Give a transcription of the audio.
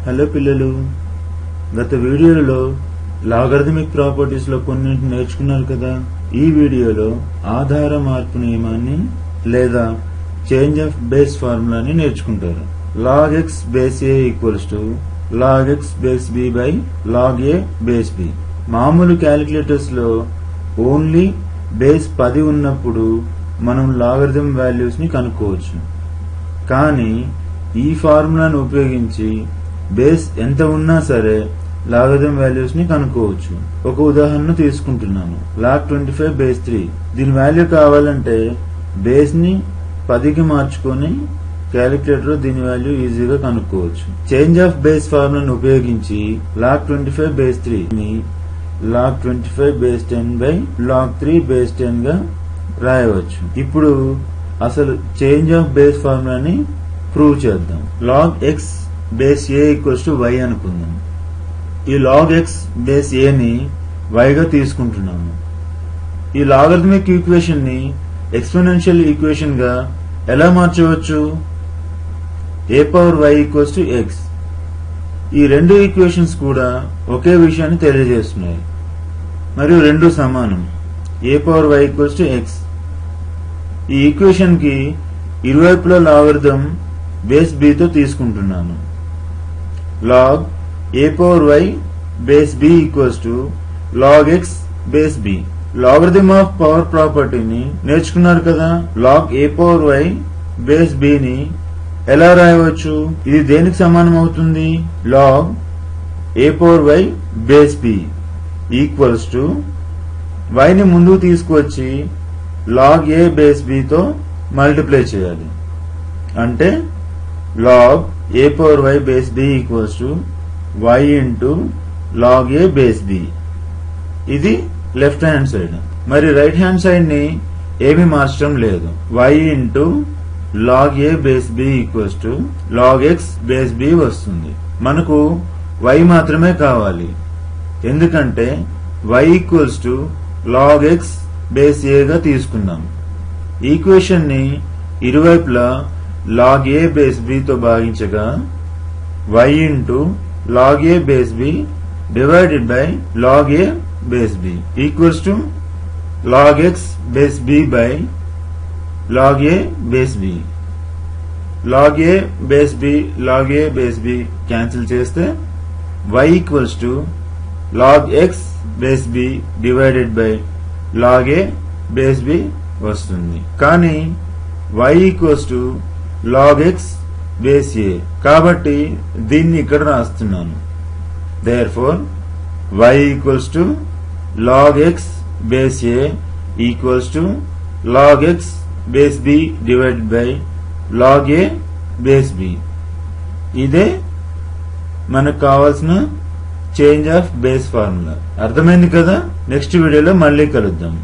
Hello పిల్లలు, గత వీడియోలో లాగరిథమిక్ ప్రాపర్టీస్ లో కొన్నింటిని నేర్చుకున్నారు కదా. ఈ వీడియోలో ఆధార మార్పు నియమాన్ని లేదా చేంజ్ ఆఫ్ బేస్ ఫార్ములాని నేర్చుకుంటారు. log x base a equals to log x base b by log a base b. మామూలు క్యాలిక్యులేటర్స్ లో ఓన్లీ బేస్ 10 ఉన్నప్పుడు మనం లాగరిథం వాల్యూస్ ని కనుక్కోవచ్చు. కానీ ఈ ఫార్ములాను ఉపయోగించి బేస్ ఎంత ఉన్నా సరే లాగరిథం వాల్యూస్ ని కనుక్కోవచ్చు. ఒక ఉదాహరణ తీసుకుంటున్నాను. log 25 base 3. దీని వాల్యూ కావాలంటే బేస్ ని 10కి మార్చుకొని క్యాలిక్యులేటర్ లో దీని వాల్యూ ఈజీగా కనుక్కోవచ్చు. చేంజ్ ఆఫ్ బేస్ ఫార్ములాను ఉపయోగించి log 25 బేస్ 3 ని log 25 base 10 by log 3 base 10 గా రాయవచ్చు. ఇప్పుడు అసలు చేంజ్ ఆఫ్ బేస్ ఫార్ములాని ప్రూవ్ చేద్దాం. log x base a equals to y అనుకుందాం. ఈ log x బేస్ a ని y గా తీసుకుంటున్నాము. ఈ లాగరిథమిక్ ఈక్వేషన్ ని ఎక్స్పోనెన్షియల్ ఈక్వేషన్ గా ఎలా మార్చవచ్చు? a power y equals to x. ఈ రెండు ఈక్వేషన్స్ కూడా ఒకే విషయాన్ని తెలియజేస్తున్నాయి మరియు రెండు సమానం. a power y equals to x. ఈ ఈక్వేషన్ కి ఇరువైపులా లాగరిథం బేస్ b తో తీసుకుంటున్నాను. log a power y base b equals to log x base b. Logarithm of power ప్రాపర్టీని నేర్చుకున్నారు కదా. log a power y base b ని ఎలా రాయవచ్చు? ఇది దేనికి సమానం అవుతుంది? log a power y base b equals to y ని ముందుకు తీసుకువచ్చి log a బేస్ b తో మల్టిప్లై చేయాలి. అంటే log a power y base b equals to y into log a base b. ఇది లెఫ్ట్ హ్యాండ్ సైడ్. మరి right hand side ని ఏమీ మార్చడం లేదు. y into log a base b equals to log x base b వస్తుంది. మనకు y మాత్రమే కావాలి, ఎందుకంటే y equals to log x base a గా తీసుకున్నాం. ఈక్వేషన్ ని ఇరువైపులా log a బేస్ b తో భాగించగా y into log a base b divided by log a base b equals to log x base b by log a base b. log a base b log a base b cancel చేస్తే y equals to log x base b divided by log a base b వస్తుంది. కానీ y equals to log x base a కాబట్టి దీన్ని ఇక్కడ రాస్తున్నాను. therefore y equals to log x base a equals to log x base b divided by log a base b. ఇదే మనకు కావాల్సిన change of base formula. అర్థమైంది కదా. Next వీడియోలో మళ్ళీ కలుద్దాం.